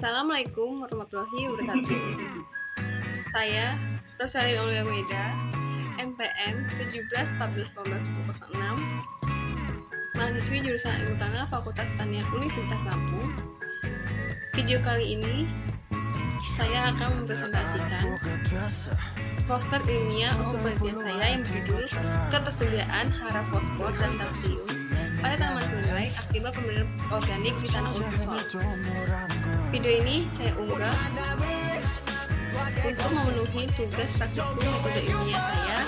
Assalamualaikum warahmatullahi wabarakatuh. Saya Rosali Aulia Weda, MPM 1714-14-06, mahasiswi jurusan Ilmu Tanah Fakultas Pertanian Universitas Lampung. Video kali ini saya akan mempresentasikan poster ilmiah usul penelitian saya yang berjudul Ketersediaan hara fosfor dan kalsium pada tanaman kedelai akibat pemberian organik di tanah Ultisol. Video ini saya unggah untuk memenuhi tugas praktikum metode ilmiah saya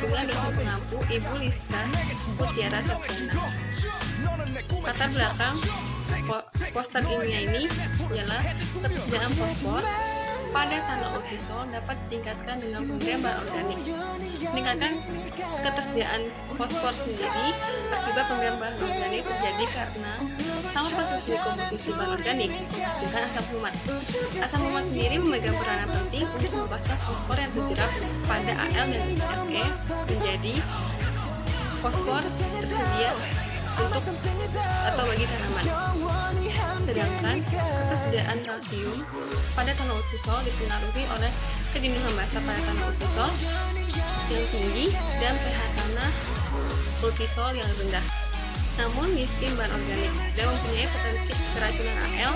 dengan dosen pengampu Ibu Liska Mutiara Septiana. Latar belakang poster ilmiah ini ialah ketersediaan fosfor pada tanah Ultisol dapat ditingkatkan dengan pemberian bahan organik. Meningkatkan ketersediaan fosfor sendiri akibat pemberian bahan organik terjadi karena sama proses dekomposisi bahan organik menghasilkan asam fumat. Asam fumat sendiri memegang peranan penting untuk melepaskan fosfor yang terjerap pada Al dan Fe menjadi fosfor tersedia untuk atau bagi tanaman. Sedangkan ketersediaan kalsium pada tanah Ultisol dipengaruhi oleh kejenuhan basah pada tanah Ultisol yang tinggi dan pH tanah Ultisol yang rendah, namun miskin bahan organik dan mempunyai potensi keracunan Al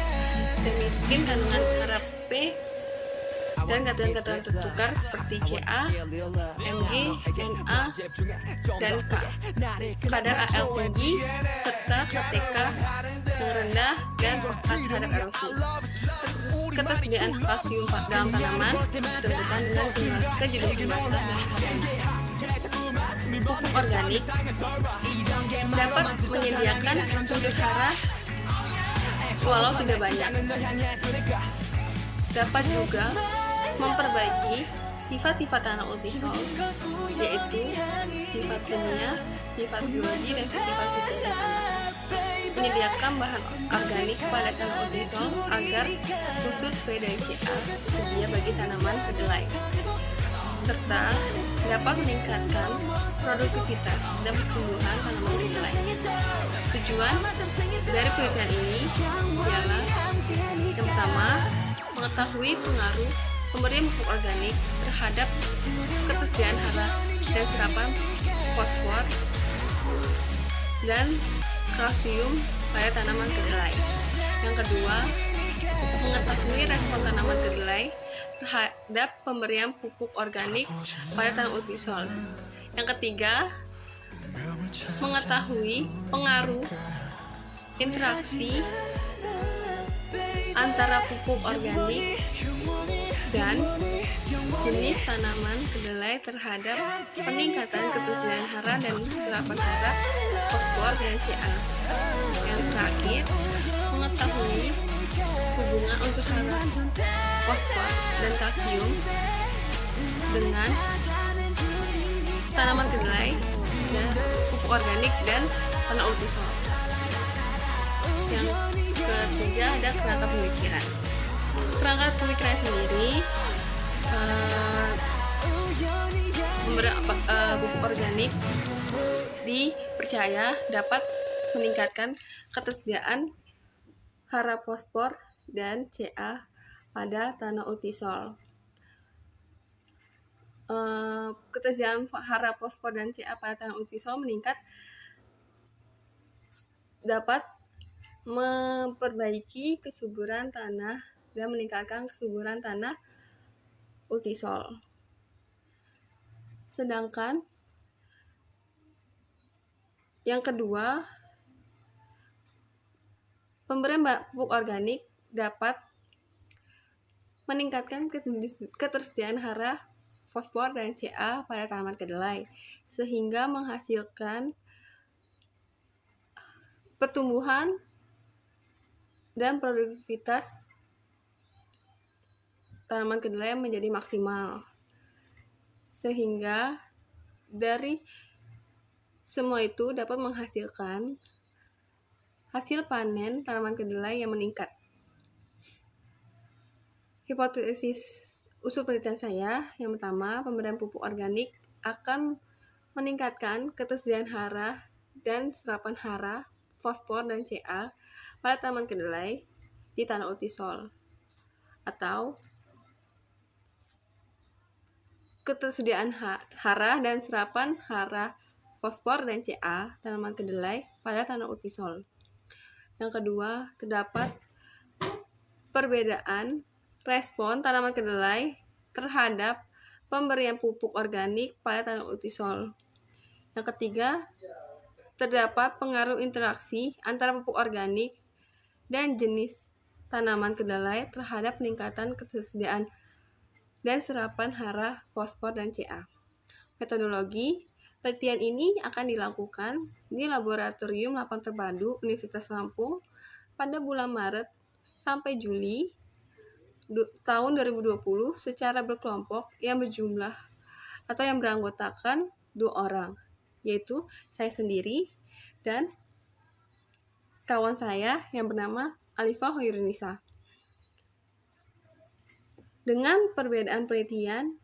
dan miskin kandungan hara P dan kandungan-kandungan tertukar seperti Ca, Mg, Na, dan K. Kadar Al tinggi serta KTK yang rendah dan rentan terhadap erosi. Ketersediaan kalsium dalam tanaman ditentukan dengan kejenuhan basah dan tanah. Pupuk organik dapat menyediakan unsur hara walau tidak banyak. Dapat juga memperbaiki sifat-sifat tanah Ultisol, yaitu sifat kimia, sifat biologi, dan sifat fisika tanah. Menyediakan bahan organik pada tanah Ultisol agar unsur P dan Ca tersedia bagi tanaman kedelai, serta dapat meningkatkan produktivitas dan pertumbuhan tanaman kedelai. Tujuan dari penelitian ini ialah yang pertama, mengetahui pengaruh pemberian pupuk organik terhadap ketersediaan hara dan serapan fosfor dan kalsium pada tanaman kedelai. Yang kedua, mengetahui respon tanaman kedelai terhadap pemberian pupuk organik pada tanah Ultisol. Yang ketiga, mengetahui pengaruh interaksi antara pupuk organik dan jenis tanaman kedelai terhadap peningkatan ketersediaan hara dan serapan hara fosfor dan Ca. Yang terakhir, mengetahui hubungan unsur hara fosfor dan kalsium dengan tanaman kedelai dan pupuk organik dan tanah Ultisol. Yang ketiga ada kerangka pemikiran. Kerangka pemikiran sendiri pupuk organik dipercaya dapat meningkatkan ketersediaan hara fosfor dan Ca pada tanah Ultisol. Ketersediaan hara fosfor dan Ca pada tanah Ultisol meningkat dapat memperbaiki kesuburan tanah dan meningkatkan kesuburan tanah Ultisol. Sedangkan yang kedua, pemberian pupuk organik dapat meningkatkan ketersediaan hara fosfor dan Ca pada tanaman kedelai sehingga menghasilkan pertumbuhan dan produktivitas tanaman kedelai menjadi maksimal, sehingga dari semua itu dapat menghasilkan hasil panen tanaman kedelai yang meningkat. Hipotesis usul penelitian saya yang pertama, pemberian pupuk organik akan meningkatkan ketersediaan hara dan serapan hara fosfor dan Ca pada tanaman kedelai di tanah Ultisol. atau ketersediaan hara dan serapan hara fosfor dan Ca tanaman kedelai pada tanah urtisol. Yang kedua, terdapat perbedaan respon tanaman kedelai terhadap pemberian pupuk organik pada tanah urtisol. Yang ketiga, terdapat pengaruh interaksi antara pupuk organik dan jenis tanaman kedelai terhadap peningkatan ketersediaan dan serapan hara fosfor dan Ca. Metodologi penelitian ini akan dilakukan di Laboratorium Lapang Terpadu Universitas Lampung pada bulan Maret sampai Juli tahun 2020 secara berkelompok yang berjumlah atau yang beranggotakan 2 orang, yaitu saya sendiri dan kawan saya yang bernama Alifa Hoirunisa. Dengan perbedaan penelitian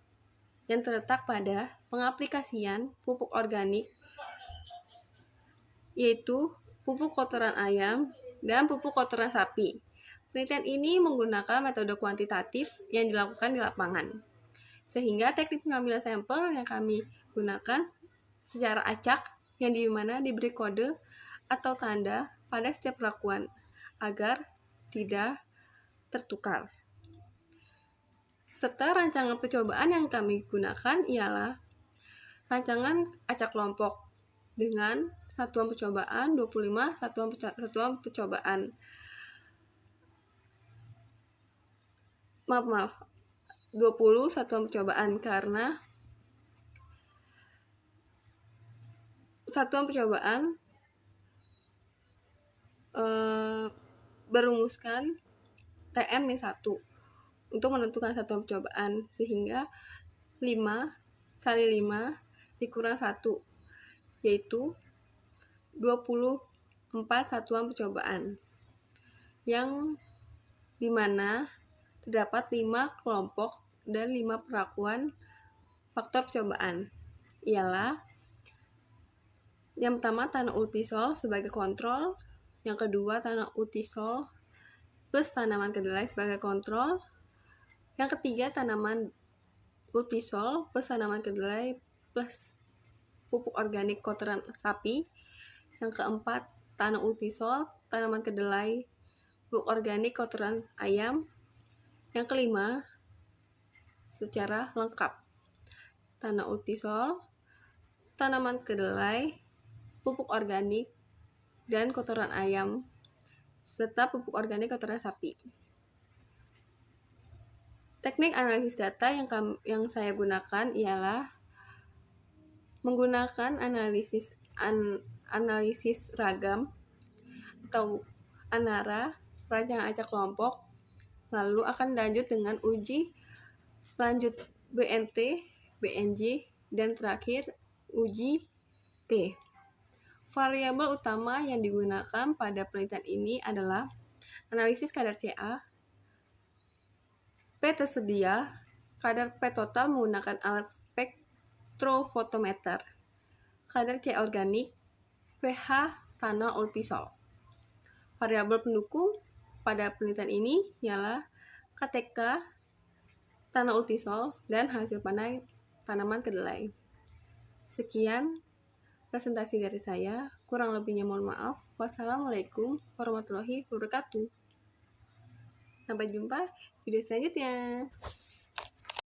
yang terletak pada pengaplikasian pupuk organik, yaitu pupuk kotoran ayam dan pupuk kotoran sapi. Penelitian ini menggunakan metode kuantitatif yang dilakukan di lapangan, sehingga teknik pengambilan sampel yang kami gunakan secara acak, yang dimana diberi kode atau tanda pada setiap perlakuan agar tidak tertukar. Serta rancangan percobaan yang kami gunakan ialah rancangan acak kelompok dengan satuan percobaan 25 satuan percobaan. Maaf, 20 satuan percobaan karena satuan percobaan berumuskan TN-1 untuk menentukan satuan percobaan, sehingga 5 kali 5 dikurang 1, yaitu 24 satuan percobaan, yang dimana terdapat 5 kelompok dan 5 perlakuan faktor percobaan, ialah yang pertama tanah urtisol sebagai kontrol, yang kedua tanah urtisol plus tanaman kedelai sebagai kontrol, yang ketiga tanaman urtisol plus tanaman kedelai plus pupuk organik kotoran sapi, yang keempat tanah urtisol, tanaman kedelai, pupuk organik kotoran ayam, yang kelima secara lengkap tanah urtisol, tanaman kedelai, pupuk organik dan kotoran ayam serta pupuk organik kotoran sapi. Teknik analisis data yang saya gunakan ialah menggunakan analisis ragam atau ANARA, rancangan acak kelompok, lalu akan lanjut dengan uji lanjut BNT, BNJ, dan terakhir uji T. Variabel utama yang digunakan pada penelitian ini adalah analisis kadar Ca, P tersedia, kadar P total menggunakan alat spektrofotometer, kadar C organik, pH tanah urtisol. Variabel pendukung pada penelitian ini ialah KTK tanah urtisol dan hasil panen tanaman kedelai. Sekian presentasi dari saya, kurang lebihnya mohon maaf. Wassalamualaikum warahmatullahi wabarakatuh. Sampai jumpa video selanjutnya.